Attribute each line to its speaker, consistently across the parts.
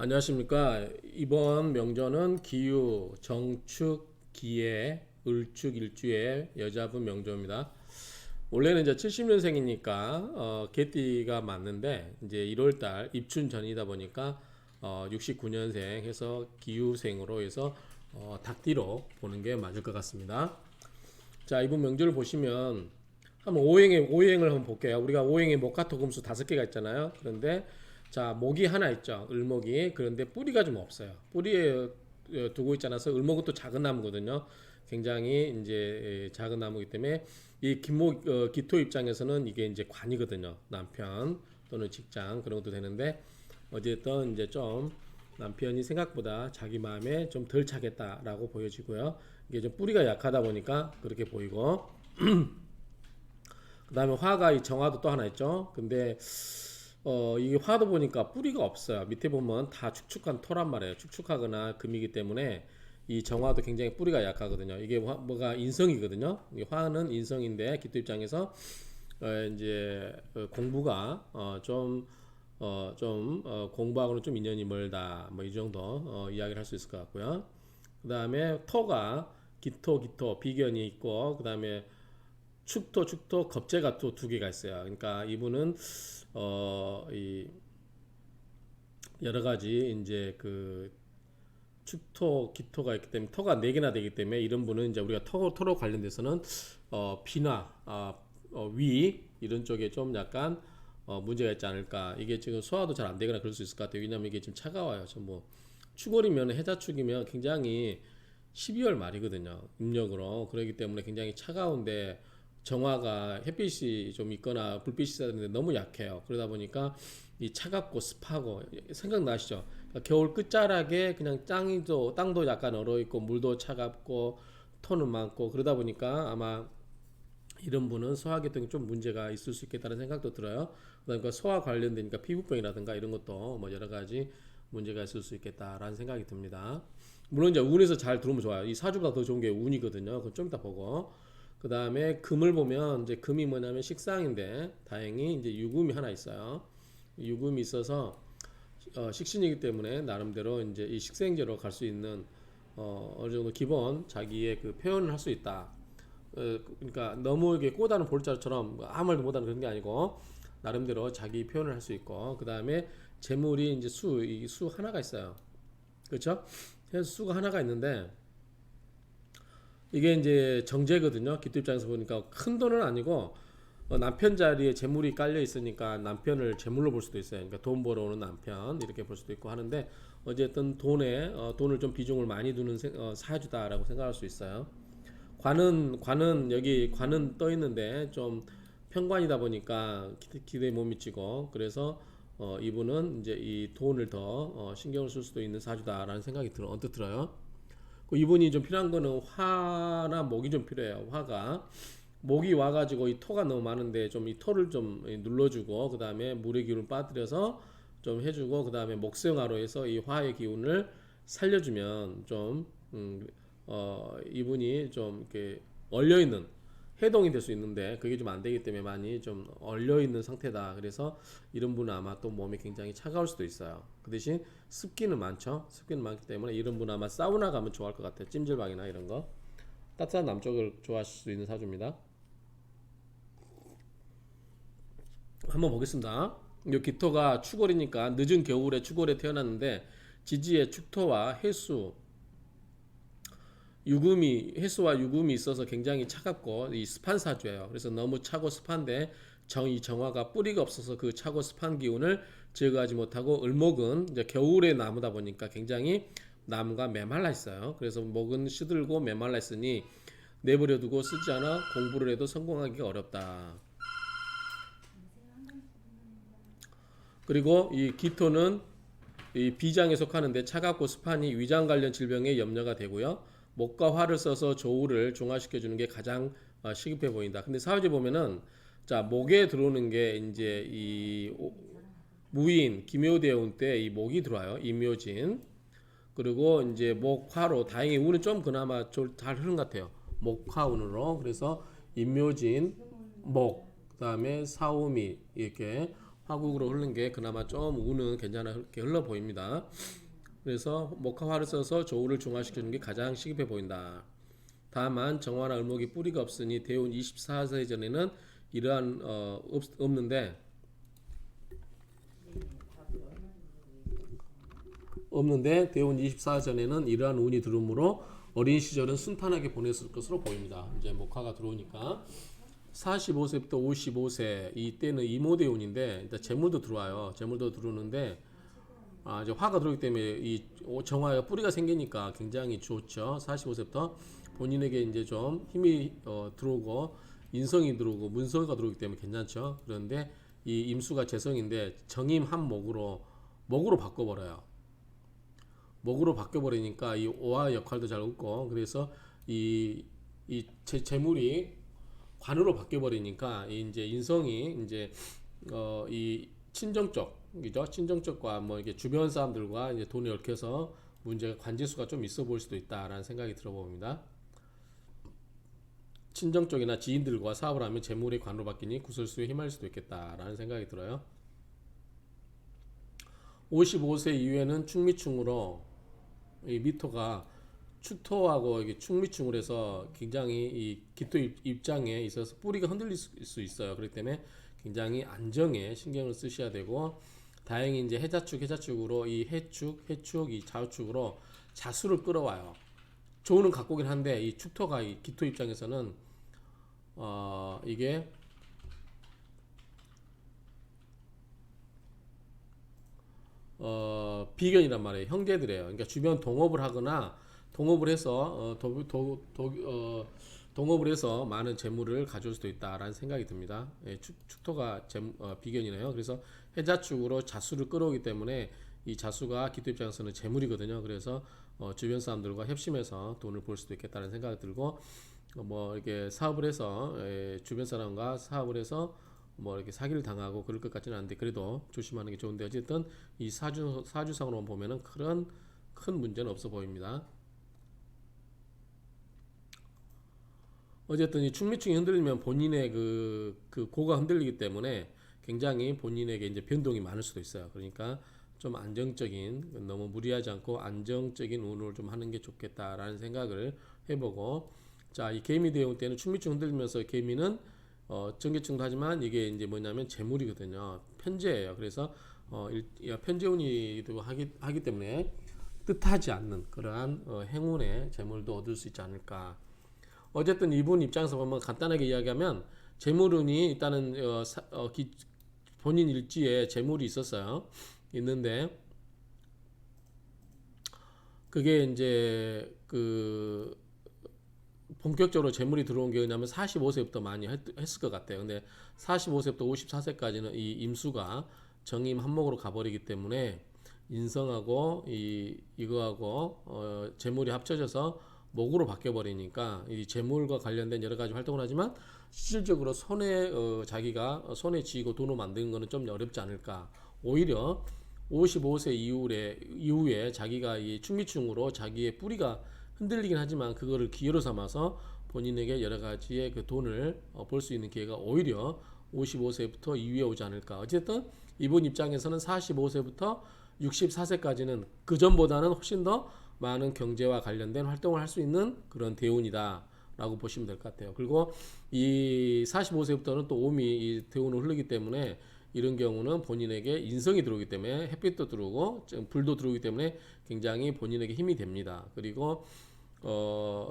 Speaker 1: 안녕하십니까. 이번 명조는 기유, 정축, 기해, 을축, 일주의 여자분 명조입니다. 원래는 이제 70년생이니까 개띠가 맞는데 이제 1월달 입춘 전이다 보니까 69년생 해서 기유생으로 해서 닭띠로 보는 게 맞을 것 같습니다. 자, 이번 명조를 보시면 한번 오행을 한번 볼게요. 우리가 오행에 목화토 금수 5개가 있잖아요. 그런데 자, 목이 하나 있죠. 을목이. 그런데 뿌리가 좀 없어요. 뿌리에 두고 있지 않아서 을목은 또 작은 나무거든요. 굉장히 이제 작은 나무이기 때문에 이 기토 입장에서는 이게 이제 관이거든요. 남편 또는 직장 그런 것도 되는데 어쨌든 이제 좀 남편이 생각보다 자기 마음에 좀 덜 차겠다라고 보여지고요. 이게 좀 뿌리가 약하다 보니까 그렇게 보이고 그 다음에 화가 이 정화도 또 하나 있죠. 근데 이게 화도 보니까 뿌리가 없어요. 밑에 보면 다 축축한 토란 말이에요. 축축하거나 금이기 때문에 이 정화도 굉장히 뿌리가 약하거든요. 이게 뭐가 인성이거든요. 이 화는 인성인데 기토 입장에서 이제 공부가 공부하고는 좀 인연이 멀다. 뭐 이 정도 이야기를 할 수 있을 것 같고요. 그 다음에 토가 기토 비견이 있고 그 다음에 축토 겁재가 또 2개가 있어요. 그러니까 이분은 이 여러 가지 이제 그 축토 기토가 있기 때문에 토가 4개나 되기 때문에 이런 분은 이제 우리가 토로 관련돼서는 비나 위 이런 쪽에 좀 약간 문제가 있지 않을까. 이게 지금 소화도 잘 안 되거나 그럴 수 있을 것 같아요. 왜냐면 이게 지금 차가워요. 뭐 축월이면 해자축이면 굉장히 12월 말이거든요. 음력으로. 그렇기 때문에 굉장히 차가운데 정화가 햇빛이 좀 있거나 불빛이 있었는데 너무 약해요. 그러다 보니까 이 차갑고 습하고 생각나시죠? 그러니까 겨울 끝자락에 그냥 땅도 약간 얼어 있고 물도 차갑고 토는 많고 그러다 보니까 아마 이런 분은 소화계통이 좀 문제가 있을 수 있겠다는 생각도 들어요. 그러니까 소화 관련되니까 피부병이라든가 이런 것도 뭐 여러 가지 문제가 있을 수 있겠다라는 생각이 듭니다. 물론 이제 운에서 잘 들어오면 좋아요. 이 사주보다 더 좋은 게 운이거든요. 그건 좀 이따 보고. 그 다음에 금을 보면 이제 금이 뭐냐면 식상인데 다행히 이제 유금이 하나 있어요. 유금이 있어서 식신이기 때문에 나름대로 이제 이 식생제로 갈 수 있는 어느 정도 기본 자기의 그 표현을 할 수 있다. 그러니까 너무 이게 꼬다는 볼자처럼 아무 말도 못하는 그런 게 아니고 나름대로 자기 표현을 할 수 있고 그 다음에 재물이 이제 수 하나가 있어요. 그렇죠? 그래서 수가 하나가 있는데 이게 이제 정제거든요. 기토 입장에서 보니까 큰 돈은 아니고 남편 자리에 재물이 깔려 있으니까 남편을 재물로 볼 수도 있어요. 그러니까 돈 벌어오는 남편 이렇게 볼 수도 있고 하는데 어쨌든 돈을 좀 비중을 많이 두는 사주다라고 생각할 수 있어요. 관은 떠 있는데 좀 편관이다 보니까 기대에 못 미치고 그래서 이분은 이제 이 돈을 더 신경을 쓸 수도 있는 사주다라는 생각이 언뜻 들어요. 이분이 좀 필요한 거는 화나 목이 좀 필요해요. 화가 목이 와가지고 이 토가 너무 많은데 좀 이 토를 좀 눌러주고 그 다음에 물의 기운을 빠뜨려서 좀 해주고 그 다음에 목수영화로 해서 이 화의 기운을 살려주면 좀 이분이 좀 이렇게 얼려 있는 해동이 될 수 있는데 그게 좀 안 되기 때문에 많이 좀 얼려 있는 상태다. 그래서 이런 분은 아마 또 몸이 굉장히 차가울 수도 있어요. 그 대신 습기는 많죠. 습기는 많기 때문에 이런 분은 아마 사우나 가면 좋아할 것 같아요. 찜질방이나 이런 거. 따뜻한 남쪽을 좋아하실 수 있는 사주입니다. 한번 보겠습니다. 이 기토가 축월이니까 늦은 겨울에 축월에 태어났는데 지지에 축토와 해수와 유금이 있어서 굉장히 차갑고 이 습한 사주예요. 그래서 너무 차고 습한데 이 정화가 뿌리가 없어서 그 차고 습한 기운을 제거하지 못하고 을목은 이제 겨울에 나무다 보니까 굉장히 나무가 메말라 있어요. 그래서 목은 시들고 메말라 있으니 내버려 두고 쓰지 않아 공부를 해도 성공하기가 어렵다. 그리고 이 기토는 이 비장에 속하는데 차갑고 습하니 위장 관련 질병에 염려가 되고요. 목과 화를 써서 조우를 중화시켜 주는 게 가장 시급해 보인다. 근데 사회제 보면은 자 목에 들어오는 게 이제 이 무인 기묘대운 때 이 목이 들어와요. 임묘진. 그리고 이제 목화로 다행히 운은 좀 그나마 잘 흐른 것 같아요. 목화운으로 그래서 임묘진 목 그다음에 사오미 이렇게 화국으로 흐른 게 그나마 좀 운은 괜찮게 흘러 보입니다. 그래서 목화화를 써서 조우를 중화시키는 게 가장 시급해 보인다. 다만 정화나 을목이 뿌리가 없으니 대운 24세 전에는 이러한 없는데 대운 24 전에는 이러한 운이 들어오므로 어린 시절은 순탄하게 보냈을 것으로 보입니다. 이제 목화가 들어오니까 45세부터 55세 이때는 이모대운인데 일단 재물도 들어와요. 재물도 들어오는데 이제 화가 들어오기 때문에 이 정화가 뿌리가 생기니까 굉장히 좋죠. 45세부터 본인에게 이제 좀 힘이 들어오고 인성이 들어오고 문서가 들어오기 때문에 괜찮죠. 그런데 이 임수가 재성인데 정임 한 목으로 바꿔버려요. 목으로 바뀌어버리니까 이 오화 역할도 잘 없고 그래서 이 재물이 관으로 바뀌어버리니까 이제 인성이 이제 이 친정 쪽이죠. 친정 쪽과 뭐 이게 주변 사람들과 이제 돈이 얽혀서 문제가 관계수가 좀 있어 보일 수도 있다라는 생각이 들어봅니다. 친정 쪽이나 지인들과 사업을 하면 재물이 관으로 바뀌니 구설수에 휘말릴 수도 있겠다라는 생각이 들어요. 55세 이후에는 충미충으로 이 미토가 추토하고 이게 충미충을 해서 굉장히 이 기토 입장에 있어서 뿌리가 흔들릴 수 있어요. 그렇기 때문에 굉장히 안정에 신경을 쓰셔야 되고 다행히 이제 해자축으로 이 해축, 이 좌우축으로 자수를 끌어와요. 조우는 갖고 오긴 한데 이 축토가 이 기토 입장에서는 이게 비견이란 말이에요. 형제들이에요. 그러니까 주변 동업을 하거나 동업을 해서 동업을 해서 많은 재물을 가져올 수도 있다라는 생각이 듭니다. 예, 축토가 비견이네요. 그래서 해자축으로 자수를 끌어오기 때문에 이 자수가 기토 입장에서는 재물이거든요. 그래서 주변 사람들과 협심해서 돈을 벌 수도 있겠다는 생각이 들고 뭐 이렇게 사업을 해서 주변 사람과 사업을 해서 뭐 이렇게 사기를 당하고 그럴 것 같지는 않은데 그래도 조심하는 게 좋은데 어쨌든 이 사주상으로 보면은 큰 문제는 없어 보입니다. 어쨌든 이 충미충이 흔들리면 본인의 그 고가 흔들리기 때문에 굉장히 본인에게 이제 변동이 많을 수도 있어요. 그러니까 좀 안정적인 너무 무리하지 않고 안정적인 운을 좀 하는 게 좋겠다라는 생각을 해보고 자, 이 개미 대운 때는 충미충 흔들리면서 개미는 정계충도 하지만 이게 이제 뭐냐면 재물이거든요. 편재예요. 그래서 편재운이기도 하기 때문에 뜻하지 않는 그러한 행운의 재물도 얻을 수 있지 않을까. 어쨌든 이분 입장에서 보면 간단하게 이야기하면 재물운이 일단은 본인 일지에 재물이 있었어요. 있는데 그게 이제 그 본격적으로 재물이 들어온 게 뭐냐면 45세부터 많이 했을 것 같아요. 근데 45세부터 54세까지는 이 임수가 정임 한목으로 가버리기 때문에 인성하고 이거하고 재물이 합쳐져서 목으로 바뀌어버리니까 이 재물과 관련된 여러 가지 활동을 하지만 실질적으로 자기가 손에 쥐고 돈을 만드는 거는 좀 어렵지 않을까. 오히려 55세 이후에 자기가 이 충미충으로 자기의 뿌리가 흔들리긴 하지만 그거를 기회로 삼아서 본인에게 여러 가지의 그 돈을 벌 수 있는 기회가 오히려 55세부터 이후에 오지 않을까. 어쨌든 이분 입장에서는 45세부터 64세까지는 그 전보다는 훨씬 더 많은 경제와 관련된 활동을 할 수 있는 그런 대운이다 라고 보시면 될 것 같아요. 그리고 이 45세부터는 또 오미 이 대운을 흐르기 때문에 이런 경우는 본인에게 인성이 들어오기 때문에 햇빛도 들어오고 불도 들어오기 때문에 굉장히 본인에게 힘이 됩니다. 그리고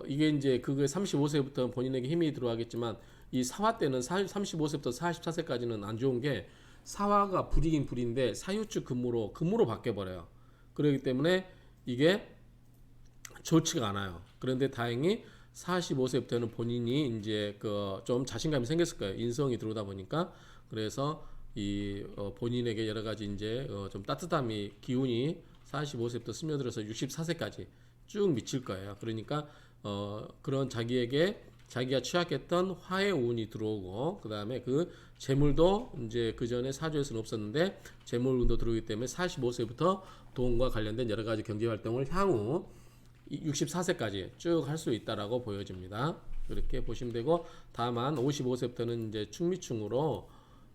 Speaker 1: 이게 이제 그게 35세부터 본인에게 힘이 들어가겠지만 이 사화 때는 35세부터 44세까지는 안 좋은 게 사화가 불이긴 불인데 사유축 금으로 바뀌어 버려요. 그렇기 때문에 이게 좋지가 않아요. 그런데 다행히 45세부터는 본인이 이제 그 좀 자신감이 생겼을 거예요. 인성이 들어오다 보니까. 그래서 이 본인에게 여러 가지 이제 좀 따뜻함이 기운이 45세부터 스며들어서 64세까지 쭉 미칠 거예요. 그러니까 그런 자기가 취약했던 화의 운이 들어오고 그다음에 그 재물도 이제 그 전에 사주에서는 없었는데 재물 운도 들어오기 때문에 45세부터 돈과 관련된 여러 가지 경제 활동을 향후 64세까지 쭉 할 수 있다라고 보여집니다. 그렇게 보시면 되고 다만 55세부터는 이제 충미충으로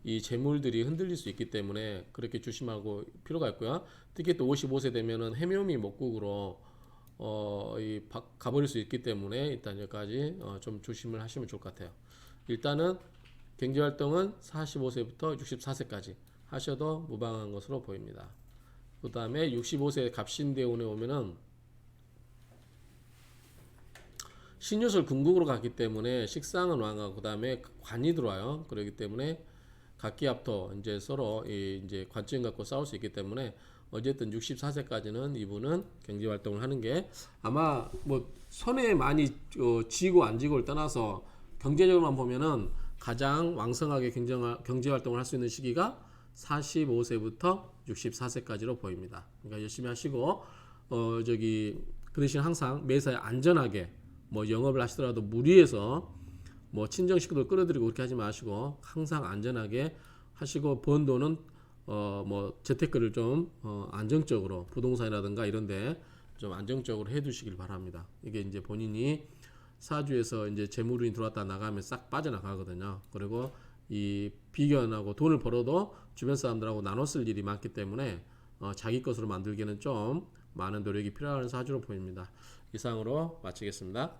Speaker 1: 이 재물들이 흔들릴 수 있기 때문에 그렇게 조심하고 필요가 있고요. 특히 또 55세 되면은 해묘미 목국으로 가버릴 수 있기 때문에 일단 여기까지 좀 조심을 하시면 좋을 것 같아요. 일단은 경제활동은 45세부터 64세까지 하셔도 무방한 것으로 보입니다. 그 다음에 65세 갑신대운에 오면은 신유술 궁극으로 갔기 때문에 식상은 왕하고 그 다음에 관이 들어와요. 그렇기 때문에 각기합토 이제 서로 이제 관점 갖고 싸울 수 있기 때문에 어쨌든 64세까지는 이분은 경제 활동을 하는 게 아마 뭐 손해 많이 쥐고 안 쥐고를 떠나서 경제적으로만 보면은 가장 왕성하게 경제 활동을 할 수 있는 시기가 45세부터 64세까지로 보입니다. 그러니까 열심히 하시고 그 대신 항상 매사에 안전하게 뭐 영업을 하시더라도 무리해서 뭐 친정 식구들 끌어들이고 그렇게 하지 마시고 항상 안전하게 하시고 번 돈은 뭐 재테크를 좀 안정적으로 부동산이라든가 이런데 좀 안정적으로 해두시길 바랍니다. 이게 이제 본인이 사주에서 이제 재물운이 들어왔다 나가면 싹 빠져나가거든요. 그리고 이 비견하고 돈을 벌어도 주변 사람들하고 나눠 쓸 일이 많기 때문에 자기 것으로 만들기에는 좀 많은 노력이 필요한 사주로 보입니다. 이상으로 마치겠습니다.